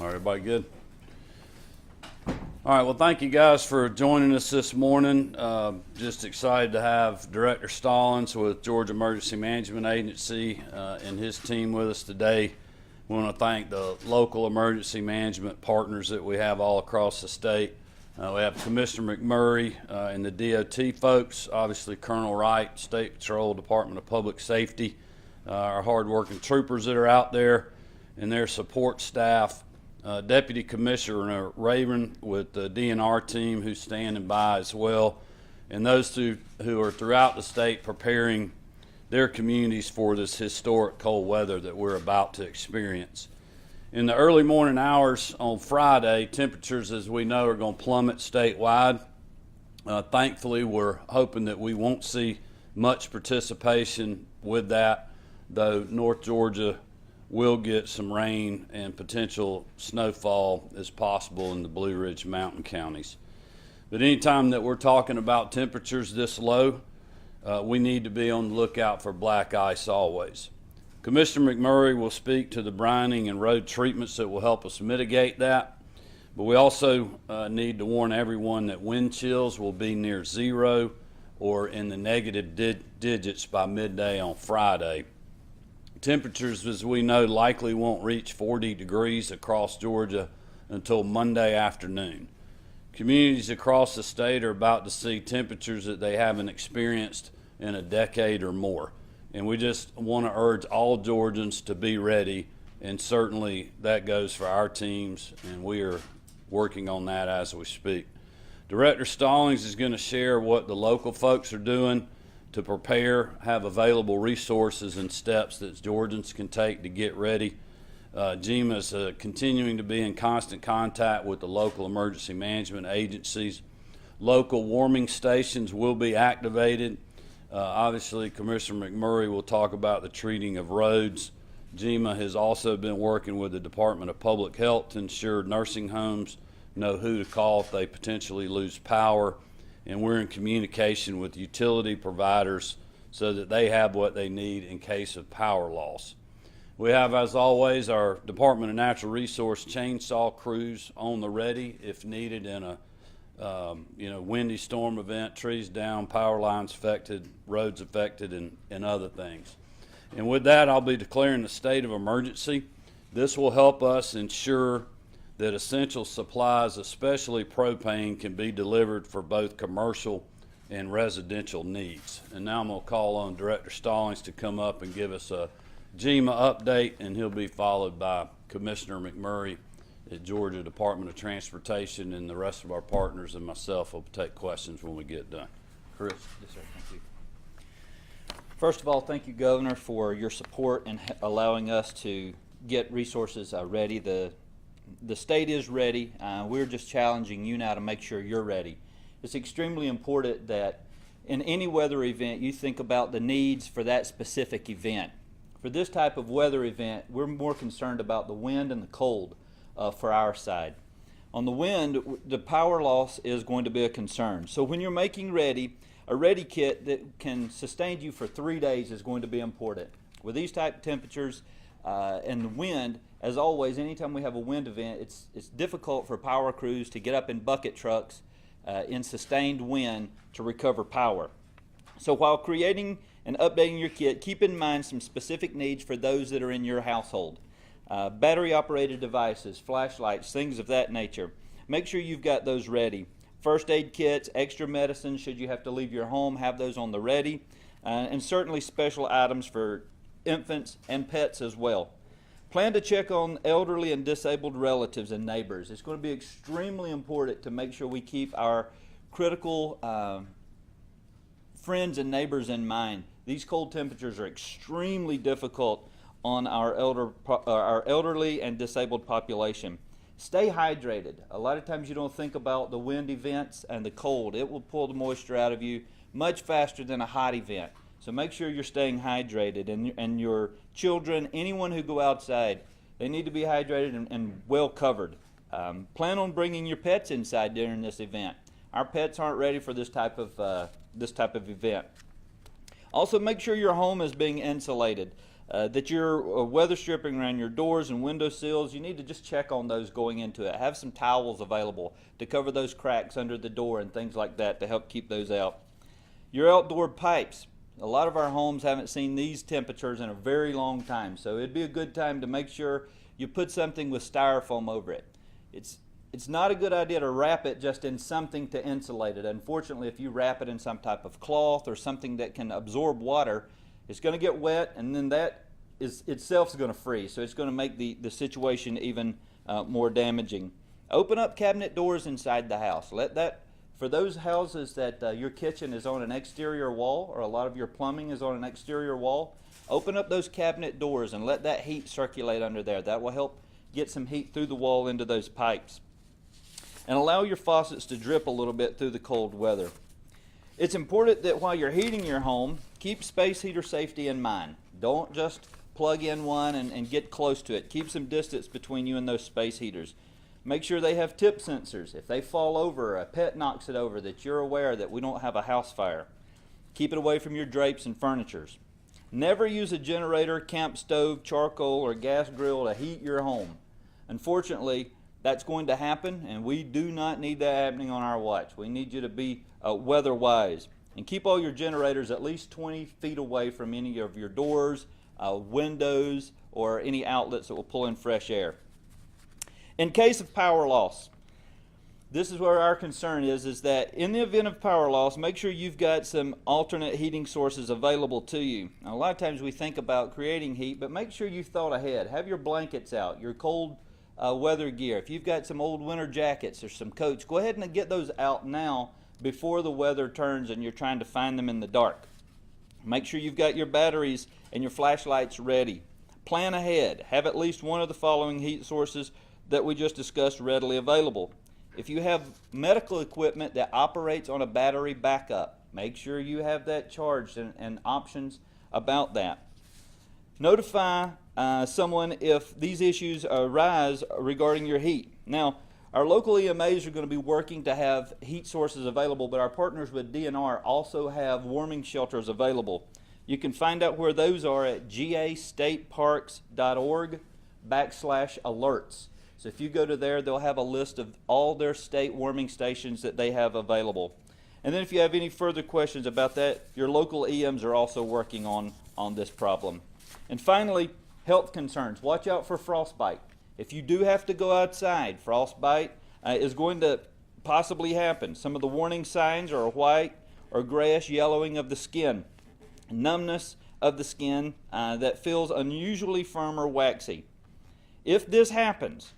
All right, everybody good? All right, well, thank you guys for joining us this morning. Just excited to have Director Stallings with Georgia Emergency Management Agency and his team with us today. We want to thank the local emergency management partners that we have all across the state. We have Commissioner McMurray and the DOT folks, obviously Colonel Wright, State Patrol, Department of Public Safety, our hardworking troopers that are out there, and their support staff. Deputy Commissioner Raven with the DNR team who's standing by as well, and those two who are throughout the state preparing their communities for this historic cold weather that we're about to experience. In the early morning hours on Friday, temperatures, as we know, are going to plummet statewide. Thankfully, we're hoping that we won't see much participation with that, though North Georgia will get some rain and potential snowfall as possible in the Blue Ridge Mountain counties. But anytime that we're talking about temperatures this low, we need to be on the lookout for black ice always. Commissioner McMurray will speak to the brining and road treatments that will help us mitigate that. But we also need to warn everyone that wind chills will be near zero or in the negative digits by midday on Friday. Temperatures, as we know, likely won't reach 40 degrees across Georgia until Monday afternoon. Communities across the state are about to see temperatures that they haven't experienced in a decade or more. And we just want to urge all Georgians to be ready, and certainly that goes for our teams, and we are working on that as we speak. Director Stallings is going to share what the local folks are doing to prepare, have available resources and steps that Georgians can take to get ready. GEMA is continuing to be in constant contact with the local emergency management agencies. Local warming stations will be activated. Obviously, Commissioner McMurray will talk about the treating of roads. GEMA has also been working with the Department of Public Health to ensure nursing homes know who to call if they potentially lose power. And we're in communication with utility providers so that they have what they need in case of power loss. We have, as always, our Department of Natural Resource chainsaw crews on the ready if needed in a windy storm event, trees down, power lines affected, roads affected, and other things. And with that, I'll be declaring the state of emergency. This will help us ensure that essential supplies, especially propane, can be delivered for both commercial and residential needs. And now I'm going to call on Director Stallings to come up and give us a GEMA update, and he'll be followed by Commissioner McMurray at Georgia Department of Transportation, and the rest of our partners and myself will take questions when we get done. Chris? Yes, sir. Thank you. First of all, thank you, Governor, for your support in allowing us to get resources ready. The state is ready. We're just challenging you now to make sure you're ready. It's extremely important that in any weather event, you think about the needs for that specific event. For this type of weather event, we're more concerned about the wind and the cold for our side. On the wind, the power loss is going to be a concern. So when you're making ready, a ready kit that can sustain you for 3 days is going to be important. With these type of temperatures and the wind, as always, anytime we have a wind event, it's difficult for power crews to get up in bucket trucks in sustained wind to recover power. So while creating and updating your kit, keep in mind some specific needs for those that are in your household. Battery-operated devices, flashlights, things of that nature. Make sure you've got those ready. First aid kits, extra medicine should you have to leave your home, have those on the ready. And certainly special items for infants and pets as well. Plan to check on elderly and disabled relatives and neighbors. It's going to be extremely important to make sure we keep our critical friends and neighbors in mind. These cold temperatures are extremely difficult on our elderly and disabled population. Stay hydrated. A lot of times you don't think about the wind events and the cold. It will pull the moisture out of you much faster than a hot event. So make sure you're staying hydrated, and your children, anyone who go outside, they need to be hydrated and well covered. Plan on bringing your pets inside during this event. Our pets aren't ready for this type of event. Also, make sure your home is being insulated. that you're weather stripping around your doors and window sills, you need to just check on those going into it. Have some towels available to cover those cracks under the door and things like that to help keep those out. Your outdoor pipes. A lot of our homes haven't seen these temperatures in a very long time, so it'd be a good time to make sure you put something with styrofoam over it. It's not a good idea to wrap it just in something to insulate it. Unfortunately, if you wrap it in some type of cloth or something that can absorb water, it's going to get wet, and then that itself is going to freeze, so it's going to make the situation even more damaging. Open up cabinet doors inside the house. For those houses that your kitchen is on an exterior wall, or a lot of your plumbing is on an exterior wall, open up those cabinet doors and let that heat circulate under there. That will help get some heat through the wall into those pipes. And allow your faucets to drip a little bit through the cold weather. It's important that while you're heating your home, keep space heater safety in mind. Don't just plug in one and get close to it. Keep some distance between you and those space heaters. Make sure they have tip sensors. If they fall over, a pet knocks it over, that you're aware that we don't have a house fire. Keep it away from your drapes and furnitures. Never use a generator, camp stove, charcoal, or gas grill to heat your home. Unfortunately, that's going to happen, and we do not need that happening on our watch. We need you to be weather-wise. And keep all your generators at least 20 feet away from any of your doors, windows, or any outlets that will pull in fresh air. In case of power loss, this is where our concern is that in the event of power loss, make sure you've got some alternate heating sources available to you. Now, a lot of times we think about creating heat, but make sure you've thought ahead. Have your blankets out, your cold weather gear. If you've got some old winter jackets or some coats, go ahead and get those out now before the weather turns and you're trying to find them in the dark. Make sure you've got your batteries and your flashlights ready. Plan ahead. Have at least one of the following heat sources that we just discussed readily available. If you have medical equipment that operates on a battery backup, make sure you have that charged and options about that. Notify someone if these issues arise regarding your heat. Now, our local EMAs are going to be working to have heat sources available, but our partners with DNR also have warming shelters available. You can find out where those are at gastateparks.org/alerts. So if you go to there, they'll have a list of all their state warming stations that they have available. And then if you have any further questions about that, your local EMs are also working on this problem. And finally, health concerns. Watch out for frostbite. If you do have to go outside, frostbite is going to possibly happen. Some of the warning signs are white or grayish yellowing of the skin, numbness of the skin that feels unusually firm or waxy. If this happens,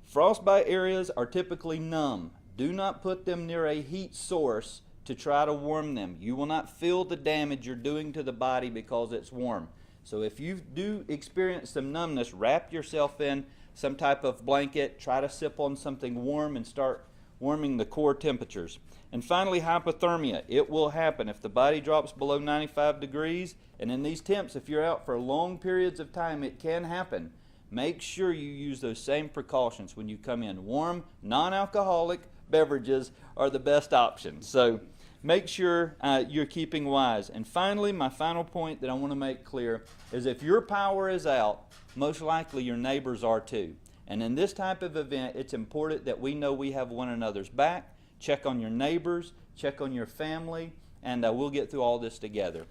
frostbite areas are typically numb. Do not put them near a heat source to try to warm them. You will not feel the damage you're doing to the body because it's warm. So if you do experience some numbness, wrap yourself in some type of blanket, try to sip on something warm and start warming the core temperatures. And finally, hypothermia. It will happen if the body drops below 95 degrees, and in these temps, if you're out for long periods of time, it can happen. Make sure you use those same precautions when you come in. Warm, non-alcoholic beverages are the best options. So make sure you're keeping wise. And finally, my final point that I want to make clear is if your power is out, most likely your neighbors are too. And in this type of event, it's important that we know we have one another's back. Check on your neighbors, check on your family, and we'll get through all this together.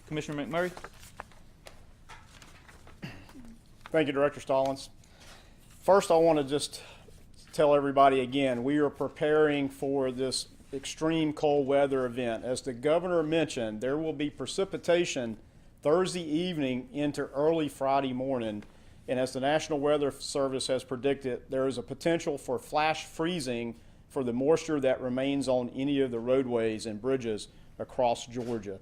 Commissioner McMurray? Thank you, Director Stallings. First, I want to just tell everybody again, we are preparing for this extreme cold weather event. As the governor mentioned, there will be precipitation Thursday evening into early Friday morning. And as the National Weather Service has predicted, there is a potential for flash freezing for the moisture that remains on any of the roadways and bridges across Georgia.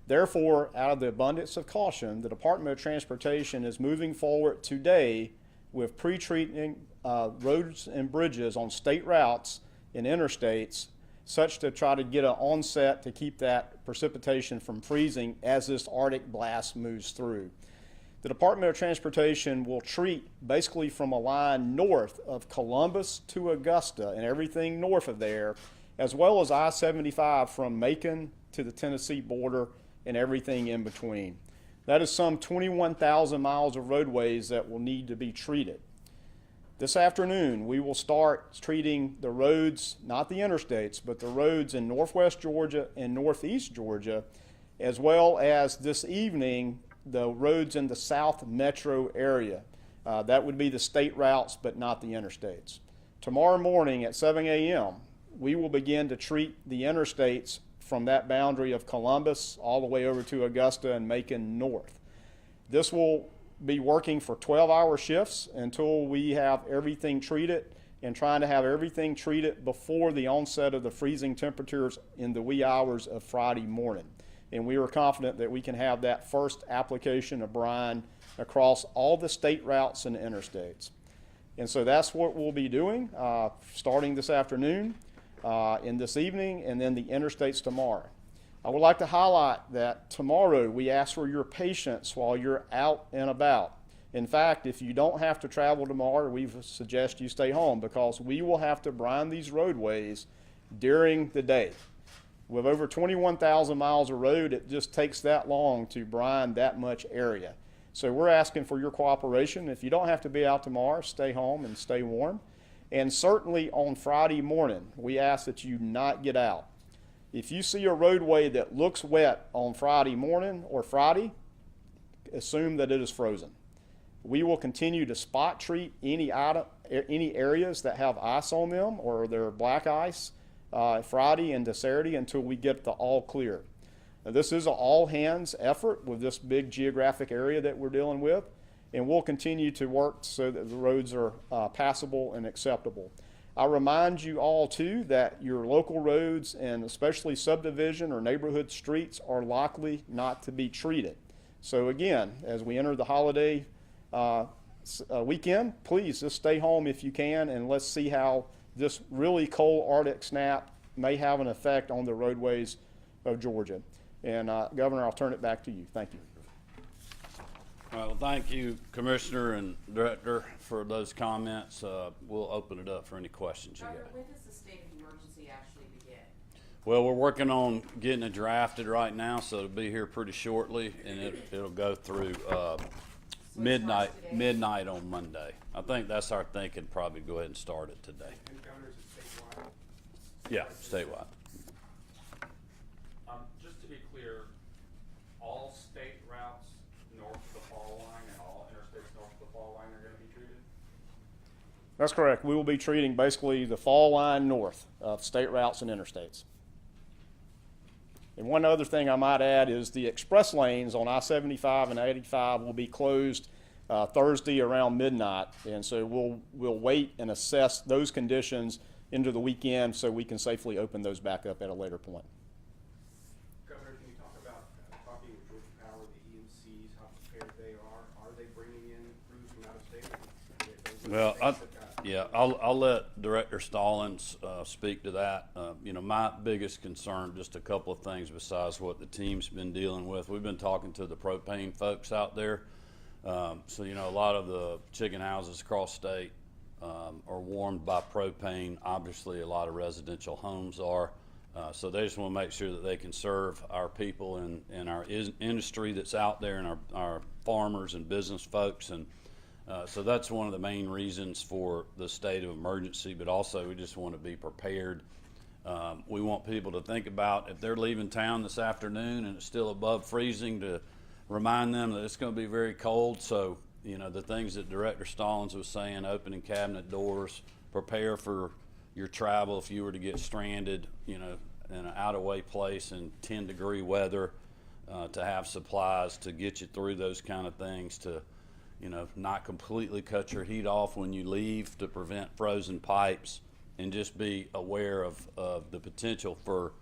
Therefore, out of the abundance of caution, the Department of Transportation is moving forward today with pre-treating roads and bridges on state routes and interstates, such to try to get an onset to keep that precipitation from freezing as this Arctic blast moves through. The Department of Transportation will treat basically from a line north of Columbus to Augusta and everything north of there, as well as I-75 from Macon to the Tennessee border and everything in between. That is some 21,000 miles of roadways that will need to be treated. This afternoon, we will start treating the roads, not the interstates, but the roads in northwest Georgia and northeast Georgia, as well as this evening, the roads in the South Metro area. That would be the state routes, but not the interstates. Tomorrow morning at 7 a.m., we will begin to treat the interstates from that boundary of Columbus all the way over to Augusta and Macon north. This will be working for 12-hour shifts until we have everything treated, and trying to have everything treated before the onset of the freezing temperatures in the wee hours of Friday morning. And we are confident that we can have that first application of brine across all the state routes and interstates. And so that's what we'll be doing starting this afternoon and this evening, and then the interstates tomorrow. I would like to highlight that tomorrow we ask for your patience while you're out and about. In fact, if you don't have to travel tomorrow, we suggest you stay home, because we will have to brine these roadways during the day. With over 21,000 miles of road, it just takes that long to brine that much area. So we're asking for your cooperation. If you don't have to be out tomorrow, stay home and stay warm. And certainly on Friday morning, we ask that you not get out. If you see a roadway that looks wet on Friday morning or Friday, assume that it is frozen. We will continue to spot treat any areas that have ice on them or they're black ice Friday into Saturday until we get the all clear. Now, this is an all hands effort with this big geographic area that we're dealing with, and we'll continue to work so that the roads are passable and acceptable. I remind you all too that your local roads, and especially subdivision or neighborhood streets, are likely not to be treated. So again, as we enter the holiday weekend, please just stay home if you can, and let's see how this really cold Arctic snap may have an effect on the roadways of Georgia. And Governor, I'll turn it back to you. Thank you. All right, well, thank you, Commissioner and Director, for those comments. We'll open it up for any questions you Governor, got. when does the state of emergency actually begin? Well, we're working on getting it drafted right now, so it'll be here pretty shortly, and it'll go through midnight on Monday. I think that's our thinking, probably go ahead and start it today. And Governor, is it statewide? Yeah, statewide. Just to be clear, all state routes north of the fall line and all interstates north of the fall line are going to be treated? That's correct. We will be treating basically the fall line north of state routes and interstates. And one other thing I might add is the express lanes on I-75 and 85 will be closed Thursday around midnight, and so we'll wait and assess those conditions into the weekend so we can safely open those back up at a later point. Governor, can you talk about talking with Georgia Power, the EMCs, how prepared they are? Are they bringing in crews from out of state? Well, I'll let Director Stallings speak to that. My biggest concern, just a couple of things besides what the team's been dealing with. We've been talking to the propane folks out there. So a lot of the chicken houses across state are warmed by propane. Obviously, a lot of residential homes are. So they just want to make sure that they can serve our people and our industry that's out there, and our farmers and business folks. And so that's one of the main reasons for the state of emergency, but also we just want to be prepared. We want people to think about if they're leaving town this afternoon and it's still above freezing, to remind them that it's going to be very cold. So, the things that Director Stallings was saying, opening cabinet doors, prepare for your travel if you were to get stranded, in an out-of-way place in 10-degree weather, to have supplies to get you through those kind of things, to not completely cut your heat off when you leave to prevent frozen pipes, and just be aware of the potential for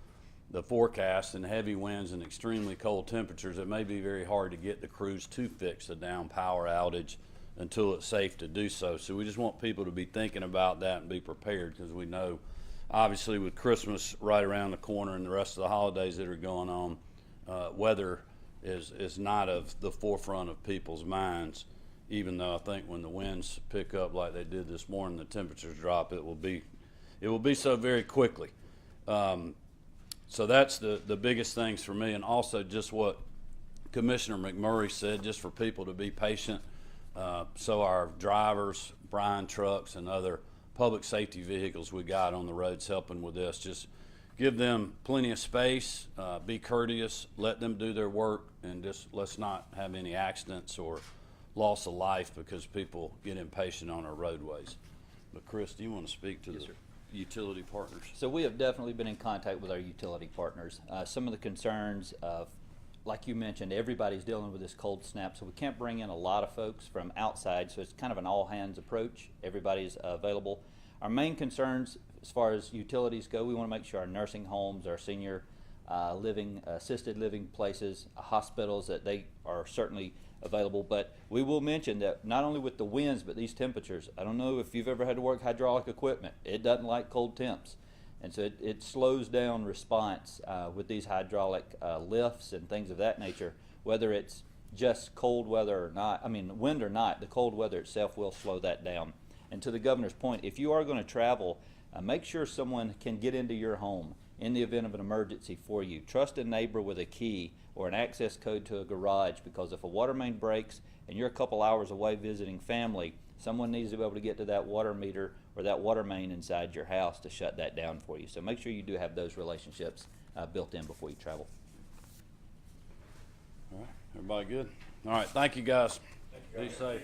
the forecast and heavy winds and extremely cold temperatures. It may be very hard to get the crews to fix a down power outage until it's safe to do so. So we just want people to be thinking about that and be prepared, because we know, obviously, with Christmas right around the corner and the rest of the holidays that are going on, weather is not of the forefront of people's minds. Even though I think when the winds pick up like they did this morning, the temperatures drop, it will be so very quickly. So that's the biggest things for me, and also just what Commissioner McMurray said, just for people to be patient, so our drivers, brine trucks, and other public safety vehicles we got on the roads helping with this, just give them plenty of space, be courteous, let them do their work, and just let's not have any accidents or loss of life because people get impatient on our roadways. But Chris, do you want to speak to the utility partners? So we have definitely been in contact with our utility partners. Some of the concerns of, like you mentioned, everybody's dealing with this cold snap, so we can't bring in a lot of folks from outside, so it's kind of an all-hands approach. Everybody's available. Our main concerns as far as utilities go, we want to make sure our nursing homes, our senior living, assisted living places, hospitals, that they are certainly available. But we will mention that not only with the winds, but these temperatures, I don't know if you've ever had to work hydraulic equipment. It doesn't like cold temps. And so it slows down response with these hydraulic lifts and things of that nature, whether it's just cold weather or not. I mean, wind or not, the cold weather itself will slow that down. And to the governor's point, if you are going to travel, make sure someone can get into your home in the event of an emergency for you. Trust a neighbor with a key or an access code to a garage, because if a water main breaks and you're a couple hours away visiting family, someone needs to be able to get to that water meter or that water main inside your house to shut that down for you. So make sure you do have those relationships built in before you travel. All right, everybody good? All right, thank you guys. Be safe.